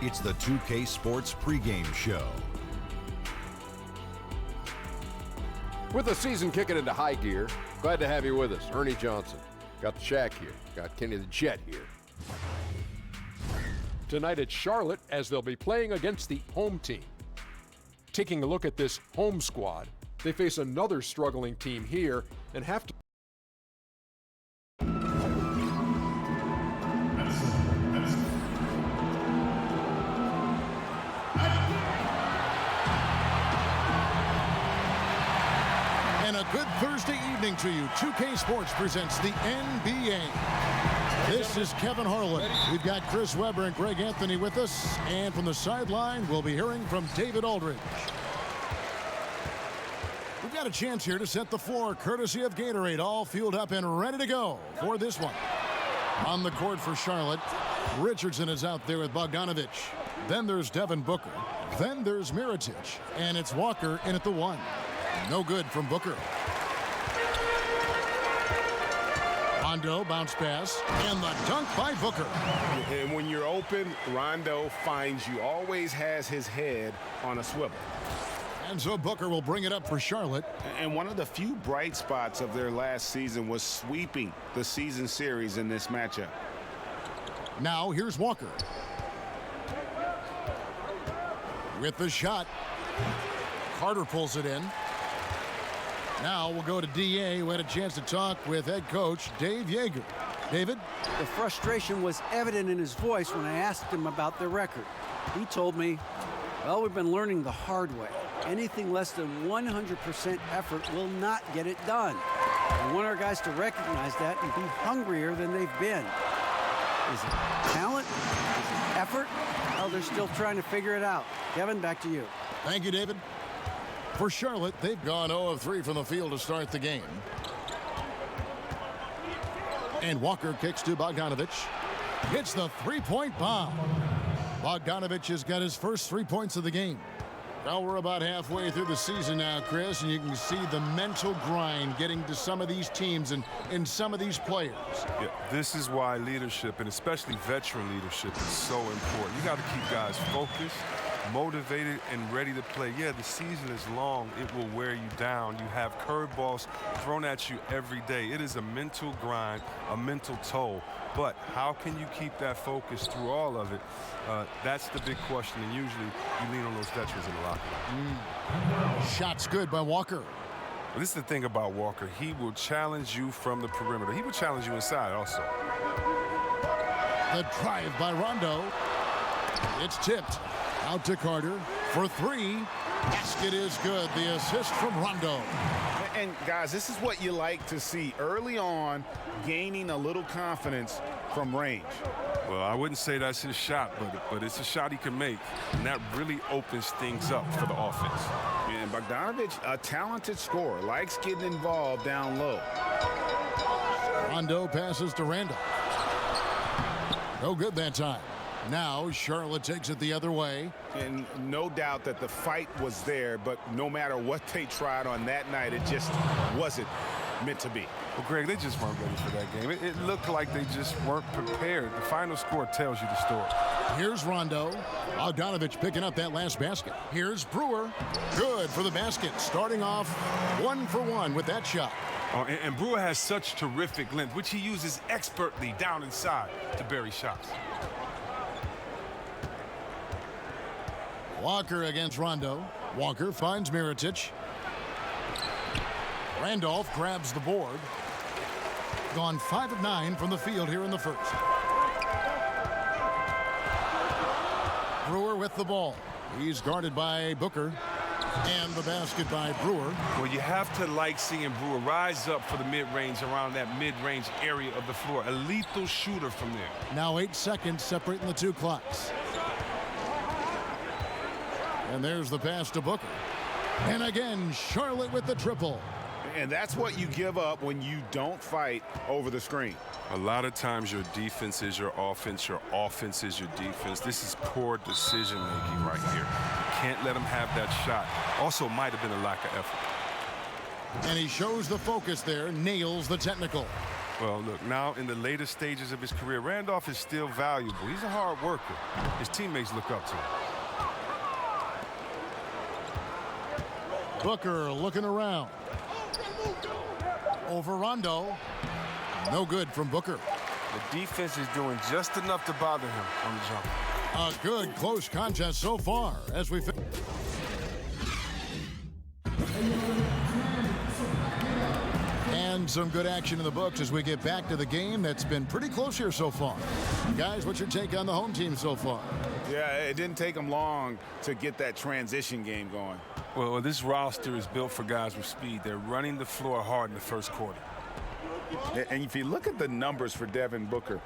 It's the 2K Sports pregame show. With the season kicking into high gear, glad to have you with us. Ernie Johnson. Got the Shaq here. Got Kenny the Jet here. Tonight at Charlotte, as they'll be playing against the home team. Taking a look at this home squad, they face another struggling team here and have to. And a good Thursday evening to you. 2K Sports presents the NBA. This is Kevin Harlan. We've got Chris Webber and Greg Anthony with us. And from the sideline, we'll be hearing from David Aldridge. We've got a chance here to set the floor, courtesy of Gatorade, all fueled up and ready to go for this one. On the court for Charlotte, Richardson is out there with Bogdanovic. Then there's Devin Booker. Then there's Mirotic. And it's Walker in at the one. No good from Booker. Rondo bounce pass and the dunk by Booker. And when you're open, Rondo finds you, always has his head on a swivel. And so Booker will bring it up for Charlotte. And one of the few bright spots of their last season was sweeping the season series in this matchup. Now here's Walker. With the shot. Carter pulls it in. Now we'll go to DA, who had a chance to talk with head coach Dave Yeager. David? The frustration was evident in his voice when I asked him about their record. He told me, well, we've been learning the hard way. Anything less than 100% effort will not get it done. I want our guys to recognize that and be hungrier than they've been. Is it talent? Is it effort? Well, they're still trying to figure it out. Kevin, back to you. Thank you, David. For Charlotte, they've gone 0 of 3 from the field to start the game. And Walker kicks to Bogdanovic. Hits the three-point bomb. Bogdanovic has got his first 3 points of the game. Well, we're about halfway through the season now, Chris, and you can see the mental grind getting to some of these teams and some of these players. Yeah, this is why leadership, and especially veteran leadership, is so important. You got to keep guys focused, motivated, and ready to play. Yeah, the season is long. It will wear you down. You have curveballs thrown at you every day. It is a mental grind, a mental toll. But how can you keep that focus through all of it? That's the big question, and usually you lean on those veterans in the locker room. Shot's good by Walker. Well, this is the thing about Walker. He will challenge you from the perimeter. He will challenge you inside also. The drive by Rondo. It's tipped. Out to Carter for three. Basket is good. The assist from Rondo. And guys, this is what you like to see early on, gaining a little confidence from range. Well, I wouldn't say that's his shot, but it's a shot he can make, and that really opens things up for the offense. And Bogdanovic, a talented scorer, likes getting involved down low. Rondo passes to Randall. No good that time. Now Charlotte takes it the other way. And no doubt that the fight was there, but no matter what they tried on that night, it just wasn't meant to be. Well, Greg, they just weren't ready for that game. It looked like they just weren't prepared. The final score tells you the story. Here's Rondo. Bogdanovic picking up that last basket. Here's Brewer. Good for the basket. Starting off 1 for 1 with that shot. Oh, and Brewer has such terrific length, which he uses expertly down inside to bury shots. Walker against Rondo. Walker finds Mirotic. Randolph grabs the board. Gone 5 of 9 from the field here in the first. Brewer with the ball. He's guarded by Booker. And the basket by Brewer. Well, you have to like seeing Brewer rise up for the mid-range, around that mid-range area of the floor. A lethal shooter from there. Now 8 seconds separating the two clocks. And there's the pass to Booker. And again, Charlotte with the triple. And that's what you give up when you don't fight over the screen. A lot of times your defense is your offense is your defense. This is poor decision-making right here. You can't let him have that shot. Also might have been a lack of effort. And he shows the focus there, nails the technical. Well, look, now in the later stages of his career, Randolph is still valuable. He's a hard worker. His teammates look up to him. Booker looking around. Over Rondo. No good from Booker. The defense is doing just enough to bother him on the jump. A good close contest so far as we and some good action in the books as we get back to the game that's been pretty close here so far. Guys, what's your take on the home team so far? Yeah, it didn't take them long to get that transition game going. Well, this roster is built for guys with speed. They're running the floor hard in the first quarter. And if you look at the numbers for Devin Booker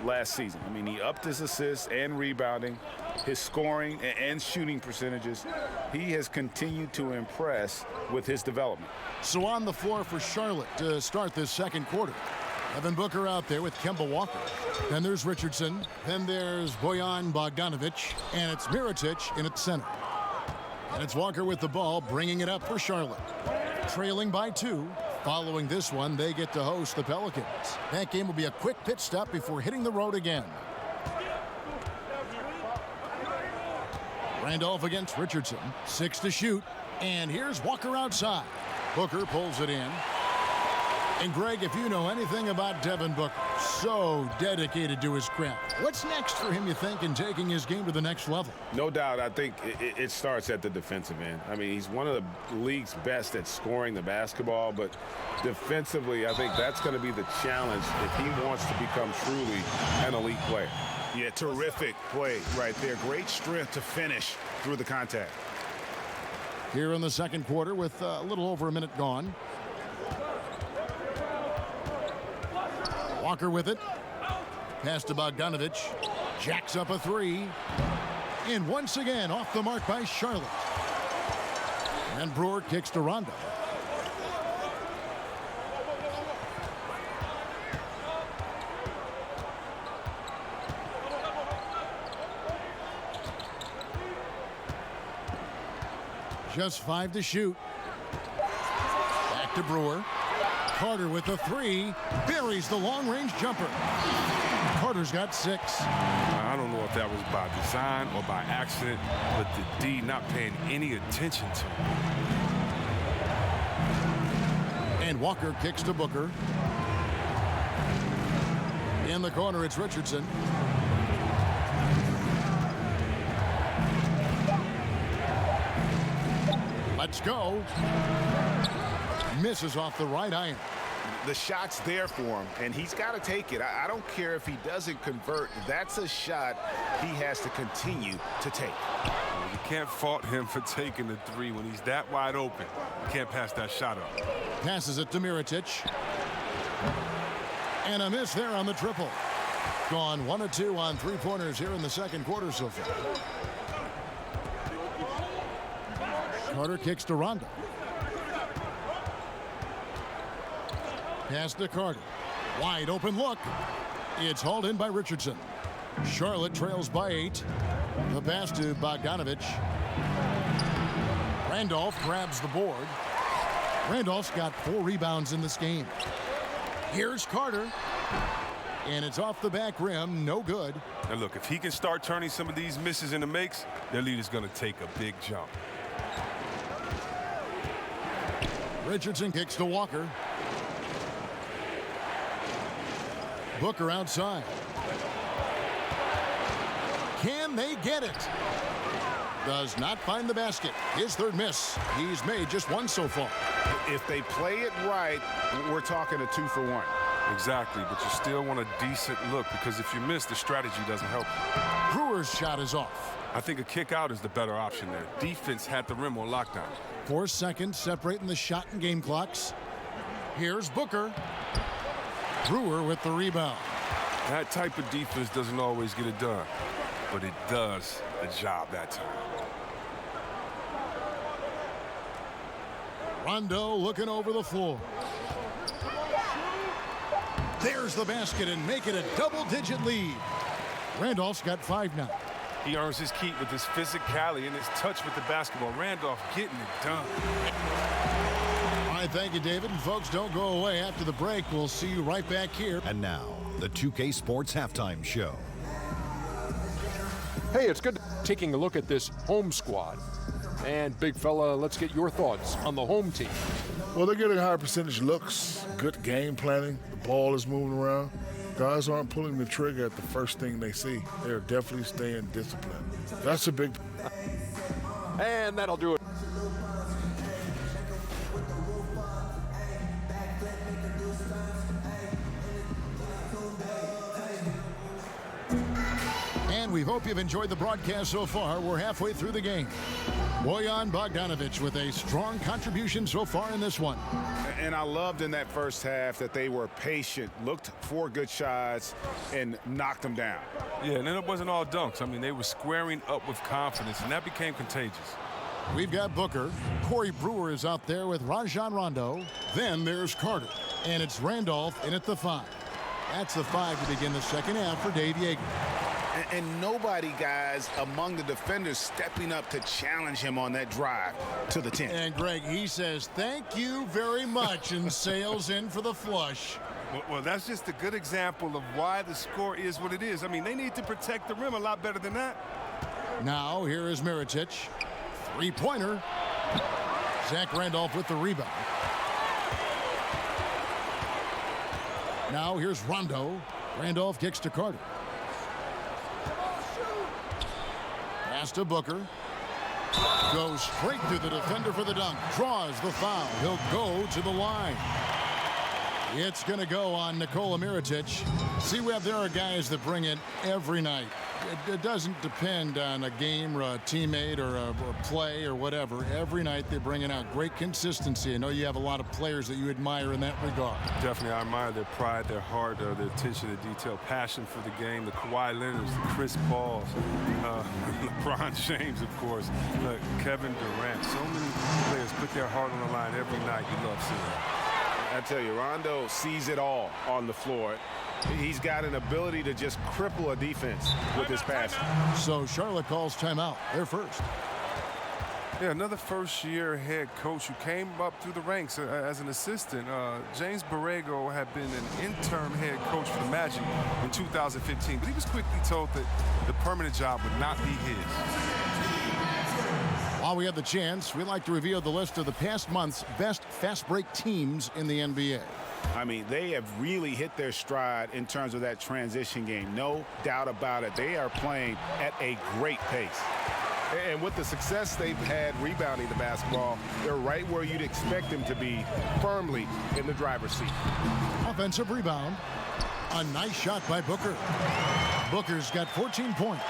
last season, I mean, he upped his assists and rebounding, his scoring and shooting percentages. He has continued to impress with his development. So on the floor for Charlotte to start this second quarter. Devin Booker out there with Kemba Walker. Then there's Richardson. Then there's Bojan Bogdanovic. And it's Mirotic in at center. And it's Walker with the ball, bringing it up for Charlotte. Trailing by 2. Following this one, they get to host the Pelicans. That game will be a quick pit stop before hitting the road again. Randolph against Richardson. 6 to shoot. And here's Walker outside. Booker pulls it in. And Greg, if you know anything about Devin Booker, so dedicated to his craft. What's next for him, you think, in taking his game to the next level? No doubt, I think it starts at the defensive end. I mean, he's one of the league's best at scoring the basketball, but defensively, I think that's going to be the challenge if he wants to become truly an elite player. Yeah, terrific play right there. Great strength to finish through the contact. Here in the second quarter with a little over a minute gone. Walker with it. Pass to Bogdanovic. Jacks up a 3. And once again off the mark by Charlotte. And Brewer kicks to Rondo. Just 5 to shoot. Back to Brewer. Carter with the 3. Buries the long-range jumper. Carter's got 6. I don't know if that was by design or by accident, but the D not paying any attention to him. And Walker kicks to Booker. In the corner, it's Richardson. Let's go. Misses off the right iron. The shot's there for him, and he's got to take it. I don't care if he doesn't convert. That's a shot he has to continue to take. Well, you can't fault him for taking the 3 when he's that wide open. You can't pass that shot up. Passes it to Mirotic. And a miss there on the triple. Gone 1 of 2 on 3-pointers here in the second quarter so far. Carter kicks to Rondo. Pass to Carter. Wide open look. It's hauled in by Richardson. Charlotte trails by 8. The pass to Bogdanovic. Randolph grabs the board. Randolph's got 4 rebounds in this game. Here's Carter. And it's off the back rim. No good. Now look, if he can start turning some of these misses into makes, their lead is going to take a big jump. Richardson kicks to Walker. Booker outside. Can they get it? Does not find the basket. His 3rd miss. He's made just 1 so far. If they play it right, we're talking a 2 for 1. Exactly, but you still want a decent look because if you miss, the strategy doesn't help you. Brewer's shot is off. I think a kick out is the better option there. Defense had the rim on lockdown. 4 seconds separating the shot and game clocks. Here's Booker. Brewer with the rebound. That type of defense doesn't always get it done, but it does the job that time. Rondo looking over the floor. There's the basket and make it a double-digit lead. Randolph's got 5 now. He earns his keep with his physicality and his touch with the basketball. Randolph getting it done. All right, thank you, David. And folks, don't go away. After the break, we'll see you right back here. And now, the 2K Sports Halftime Show. Hey, it's good taking a look at this home squad. And big fella, let's get your thoughts on the home team. Well, they're getting higher percentage looks, good game planning. The ball is moving around. Guys aren't pulling the trigger at the first thing they see. They're definitely staying disciplined. That's a big... And that'll do it. And we hope you've enjoyed the broadcast so far. We're halfway through the game. Bojan Bogdanovic with a strong contribution so far in this one. And I loved in that first half that they were patient, looked for good shots, and knocked them down. Yeah, and then it wasn't all dunks. I mean, they were squaring up with confidence, and that became contagious. We've got Booker. Corey Brewer is out there with Rajon Rondo. Then there's Carter. And it's Randolph in at the 5. That's the 5 to begin the second half for Dave Yeager. And nobody, guys, among the defenders stepping up to challenge him on that drive to the 10. And Greg, he says, thank you very much, and sails in for the flush. Well, that's just a good example of why the score is what it is. I mean, they need to protect the rim a lot better than that. Now, here is Mirotic. Three-pointer. Zach Randolph with the rebound. Now, here's Rondo. Randolph kicks to Carter. Pass to Booker. Goes straight through the defender for the dunk. Draws the foul. He'll go to the line. It's going to go on Nikola Mirotic. See, there are guys that bring it every night. It doesn't depend on a game or a teammate or a play or whatever. Every night they bring it out. Great consistency. I know you have a lot of players that you admire in that regard. Definitely, I admire their pride, their heart, their attention to detail, passion for the game. The Kawhi Leonards, the Chris Pauls, LeBron James, of course, Kevin Durant. So many players put their heart on the line every night. You love seeing it. I tell you, Rondo sees it all on the floor. He's got an ability to just cripple a defense with his passing. So Charlotte calls timeout. They're first. Yeah, another first-year head coach who came up through the ranks as an assistant. James Borrego had been an interim head coach for the Magic in 2015, but he was quickly told that the permanent job would not be his. While we have the chance, we'd like to reveal the list of the past month's best fast break teams in the NBA. I mean, they have really hit their stride in terms of that transition game. No doubt about it. They are playing at a great pace. And with the success they've had rebounding the basketball, they're right where you'd expect them to be, firmly in the driver's seat. Offensive rebound. A nice shot by Booker. Booker's got 14 points.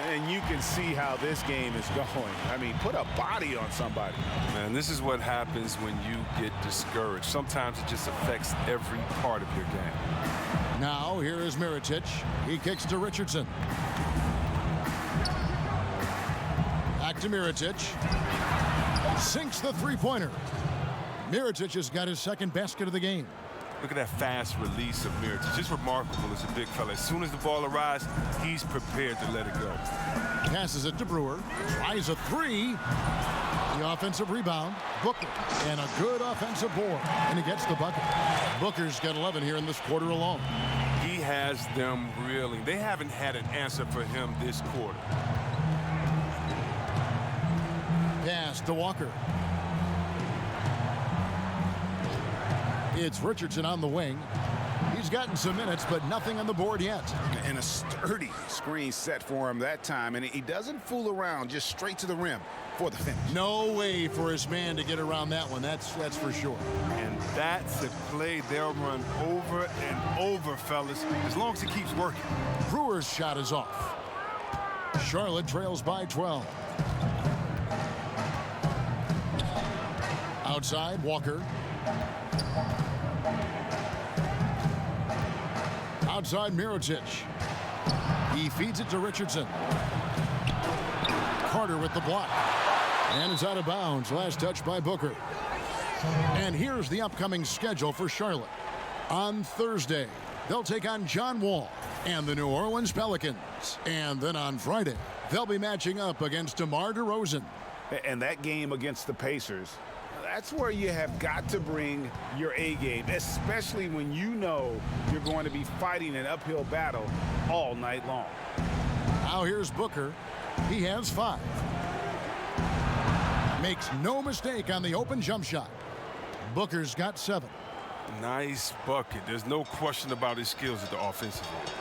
And you can see how this game is going. I mean, put a body on somebody. Man, this is what happens when you get discouraged. Sometimes it just affects every part of your game. Now, here is Mirotic. He kicks to Richardson. Back to Mirotic. Sinks the three-pointer. Mirotic has got his second basket of the game. Look at that fast release of Mirotic. Just remarkable as a big fella. As soon as the ball arrives, he's prepared to let it go. Passes it to Brewer. Tries a three. The offensive rebound. Booker. And a good offensive board. And he gets the bucket. Booker's got 11 here in this quarter alone. He has them reeling. They haven't had an answer for him this quarter. Pass to Walker. It's Richardson on the wing. He's gotten some minutes, but nothing on the board yet. And a sturdy screen set for him that time. And he doesn't fool around, just straight to the rim for the finish. No way for his man to get around that one. That's for sure. And that's a play they'll run over and over, fellas, as long as he keeps working. Brewer's shot is off. Charlotte trails by 12. Outside, Walker. Outside, Mirotic. He feeds it to Richardson. Carter with the block. And it's out of bounds. Last touch by Booker. And here's the upcoming schedule for Charlotte. On Thursday, they'll take on John Wall and the New Orleans Pelicans. And then on Friday, They'll be matching up against DeMar DeRozan. And that game against the Pacers, that's where you have got to bring your A game, especially when you know you're going to be fighting an uphill battle all night long. Now here's Booker. He has 5. Makes no mistake on the open jump shot. Booker's got 7. Nice bucket. There's no question about his skills at the offensive end.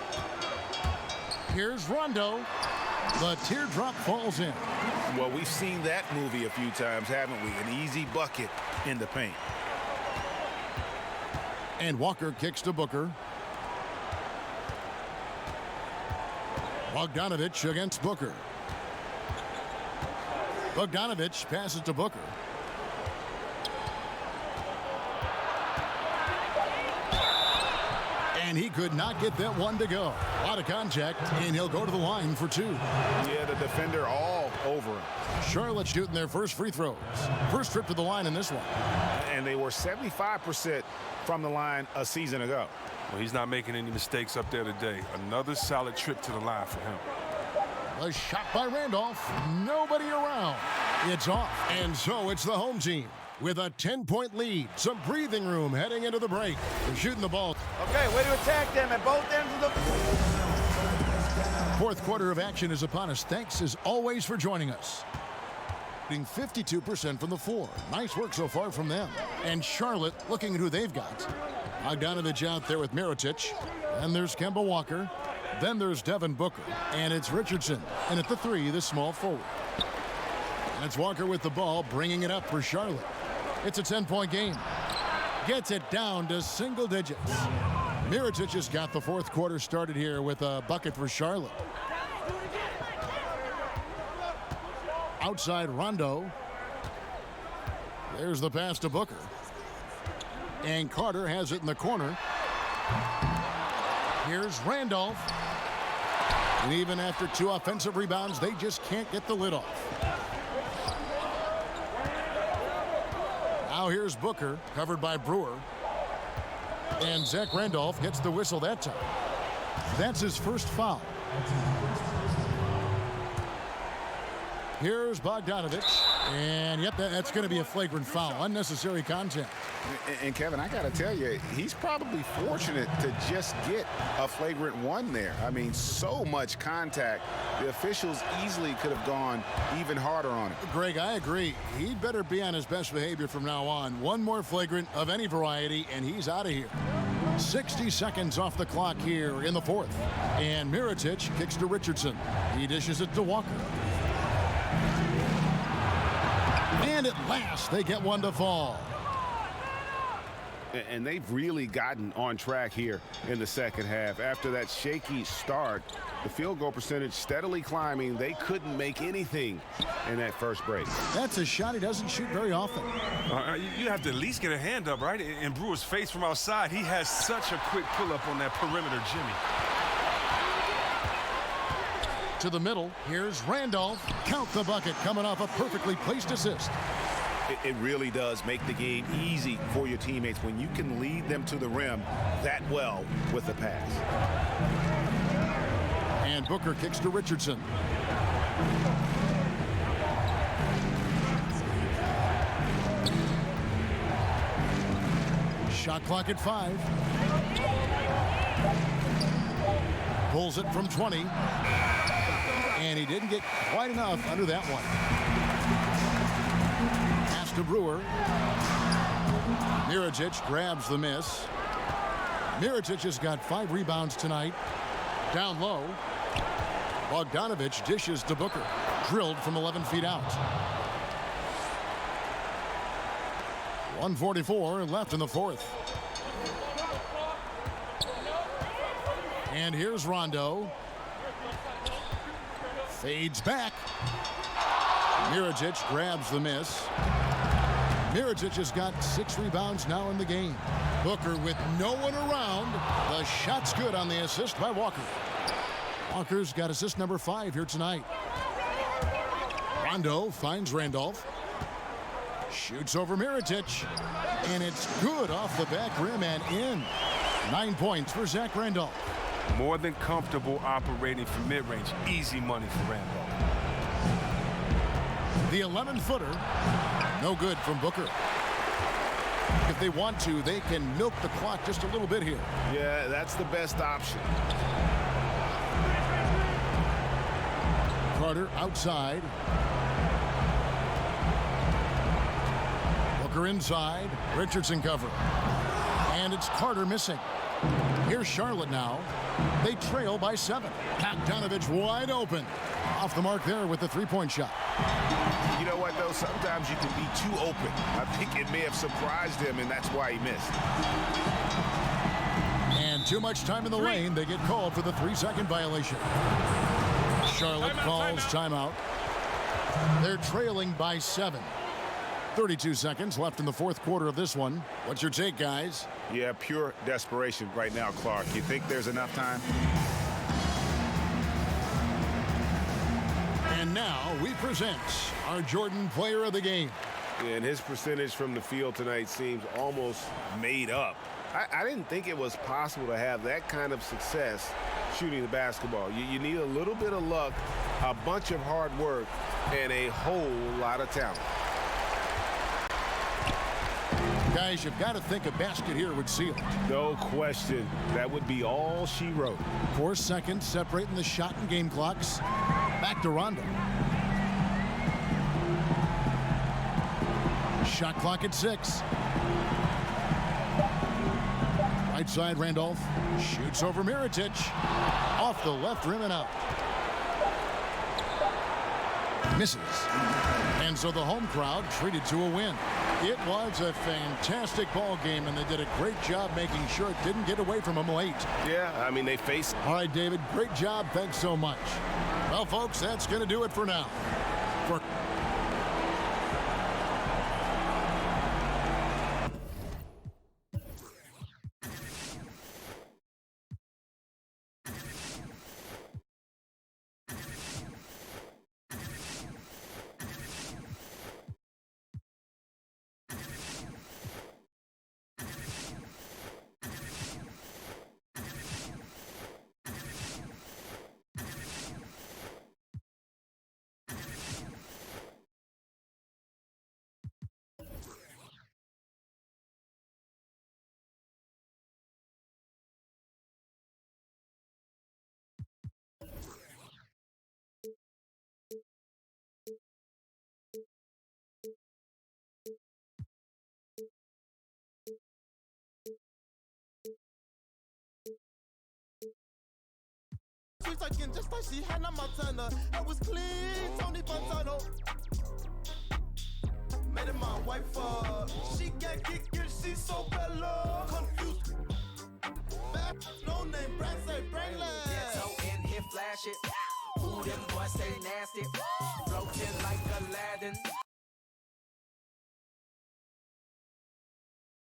Here's Rondo. The teardrop falls in. Well, we've seen that movie a few times, haven't we? An easy bucket in the paint. And Walker kicks to Booker. Bogdanovich against Booker. Bogdanovich passes to Booker. And he could not get that one to go. A lot of contact, and he'll go to the line for 2. Yeah, the defender all over him. Charlotte shooting their first free throws. First trip to the line in this one. And they were 75% from the line a season ago. Well, he's not making any mistakes up there today. Another solid trip to the line for him. A shot by Randolph. Nobody around. It's off. And so it's the home team with a 10-point lead. Some breathing room heading into the break. They're shooting the ball. Okay, way to attack them at both ends of the... Fourth quarter of action is upon us. Thanks as always for joining us. 52% from the floor. Nice work so far from them. And Charlotte looking at who they've got. Bogdanovich out there with Mirotic. And there's Kemba Walker. Then there's Devin Booker. And it's Richardson. And at the 3, the small forward. And it's Walker with the ball, bringing it up for Charlotte. It's a 10-point game. Gets it down to single digits. Mirotic has got the fourth quarter started here with a bucket for Charlotte. Outside Rondo. There's the pass to Booker. And Carter has it in the corner. Here's Randolph. And even after 2 offensive rebounds, they just can't get the lid off. Now here's Booker, covered by Brewer. And Zach Randolph gets the whistle that time. That's his first foul. Here's Bogdanovich. And, yep, that's going to be a flagrant foul. Unnecessary contact. And Kevin, I got to tell you, he's probably fortunate to just get a flagrant 1 there. I mean, so much contact. The officials easily could have gone even harder on him. Greg, I agree. He'd better be on his best behavior from now on. One more flagrant of any variety, and he's out of here. 60 seconds off the clock here in the fourth. And Mirotic kicks to Richardson. He dishes it to Walker. And at last, they get one to fall. And they've really gotten on track here in the second half. After that shaky start, the field goal percentage steadily climbing. They couldn't make anything in that first break. That's a shot he doesn't shoot very often. You have to at least get a hand up, right? In Brewer's face from outside, he has such a quick pull-up on that perimeter Jimmy. To the middle, here's Randolph. Count the bucket coming off a perfectly placed assist. It really does make the game easy for your teammates when you can lead them to the rim that well with the pass. And Booker kicks to Richardson. Shot clock at 5. Pulls it from 20. And he didn't get quite enough under that one. Pass to Brewer. Mirotic grabs the miss. Mirotic has got 5 rebounds tonight. Down low. Bogdanovich dishes to Booker. Drilled from 11 feet out. 1:44 left in the fourth. And here's Rondo. Fades back. Mirotic grabs the miss. Mirotic has got 6 rebounds now in the game. Booker with no one around. The shot's good on the assist by Walker. Walker's got assist number 5 here tonight. Rondo finds Randolph. Shoots over Mirotic. And it's good off the back rim and in. 9 points for Zach Randolph. More than comfortable operating from mid-range. Easy money for Randolph. The 11-footer, no good from Booker. If they want to, they can milk the clock just a little bit here. Yeah, that's the best option. Carter outside. Booker inside. Richardson cover. And it's Carter missing. Here's Charlotte now. They trail by 7. Bogdanovich wide open. Off the mark there with the three-point shot. You know what, though? Sometimes you can be too open. I think it may have surprised him, and that's why he missed. And too much time in the lane. They get called for the 3-second violation. Charlotte calls timeout. They're trailing by 7. 32 seconds left in the fourth quarter of this one. What's your take, guys? Yeah, pure desperation right now, Clark. You think there's enough time? And now we present our Jordan Player of the Game. Yeah, and his percentage from the field tonight seems almost made up. I didn't think it was possible to have that kind of success shooting the basketball. You need a little bit of luck, a bunch of hard work, and a whole lot of talent. Guys, you've got to think a basket here would seal it. No question. That would be all she wrote. 4 seconds separating the shot and game clocks. Back to Rondo. Shot clock at 6. Right side, Randolph shoots over Mirotic. Off the left rim and out. Misses. And so the home crowd treated to a win. It was a fantastic ball game, and they did a great job making sure it didn't get away from them late. Yeah, I mean, they faced. All right, David, great job. Thanks so much. Well, folks, that's going to do it for now. She's talking just like she had a Montana. I was clean, Tony Fontano. Made it my wife for. She got kicked, she's so bellow. Confused. Back, no name, brand say brainless. Ghetto in here, flash it. Ooh, them boys stay nasty. Floating like Aladdin.